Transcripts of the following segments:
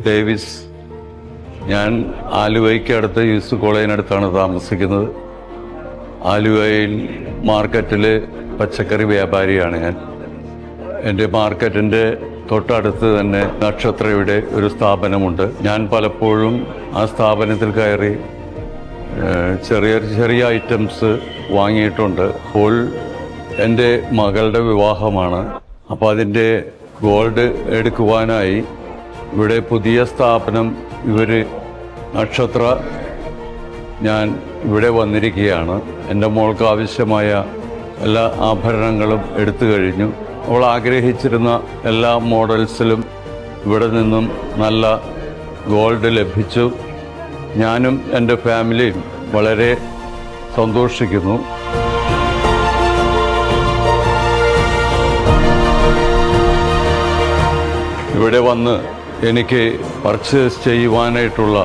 Davis. ഞാൻ ആലുവയ്ക്ക് അടുത്ത് use കോളേജിനടുത്താണ് താമസിക്കുന്നത്. ആലുവയിൽ മാർക്കറ്റിൽ പച്ചക്കറി വ്യാപാരിയാണ് ഞാൻ. എൻ്റെ മാർക്കറ്റിൻ്റെ തൊട്ടടുത്ത് തന്നെ നക്ഷത്രയുടെ ഒരു സ്ഥാപനമുണ്ട്. ഞാൻ പലപ്പോഴും ആ സ്ഥാപനത്തിൽ കയറി ചെറിയ ചെറിയ ഐറ്റംസ് വാങ്ങിയിട്ടുണ്ട്. ഇപ്പോൾ എൻ്റെ മകളുടെ വിവാഹമാണ്. അപ്പോൾ അതിൻ്റെ ഗോൾഡ് എടുക്കുവാനായി ഇവിടെ പുതിയ സ്ഥാപനം നക്ഷത്ര ഞാൻ ഇവിടെ വന്നിരിക്കുകയാണ്. എൻ്റെ മോൾക്ക് ആവശ്യമായ എല്ലാ ആഭരണങ്ങളും എടുത്തു കഴിഞ്ഞു. അവൾ ആഗ്രഹിച്ചിരുന്ന എല്ലാ മോഡൽസിലും ഇവിടെ നിന്നും നല്ല ഗോൾഡ് ലഭിച്ചു. ഞാനും എൻ്റെ ഫാമിലിയും വളരെ സന്തോഷിക്കുന്നു. ഇവിടെ വന്ന് എനിക്ക് പർച്ചേസ് ചെയ്യുവാനായിട്ടുള്ള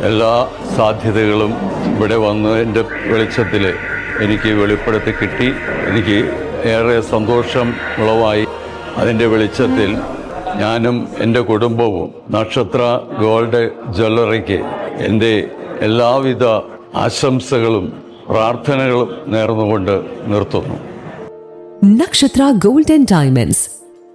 എല്ലാ സാധ്യതകളും ഇവിടെ വന്ന് എൻ്റെ വെളിച്ചത്തിൽ എനിക്ക് വെളിപ്പെടുത്തി കിട്ടി. എനിക്ക് ഏറെ സന്തോഷം ഉളവായി. അതിൻ്റെ വെളിച്ചത്തിൽ ഞാനും എൻ്റെ കുടുംബവും നക്ഷത്ര ഗോൾഡ് ജ്വല്ലറിക്ക് എൻ്റെ എല്ലാവിധ ആശംസകളും പ്രാർത്ഥനകളും നേർന്നുകൊണ്ട് നിർത്തുന്നു. നക്ഷത്ര ഗോൾഡ് ആൻഡ് ഡയമണ്ട്സ്,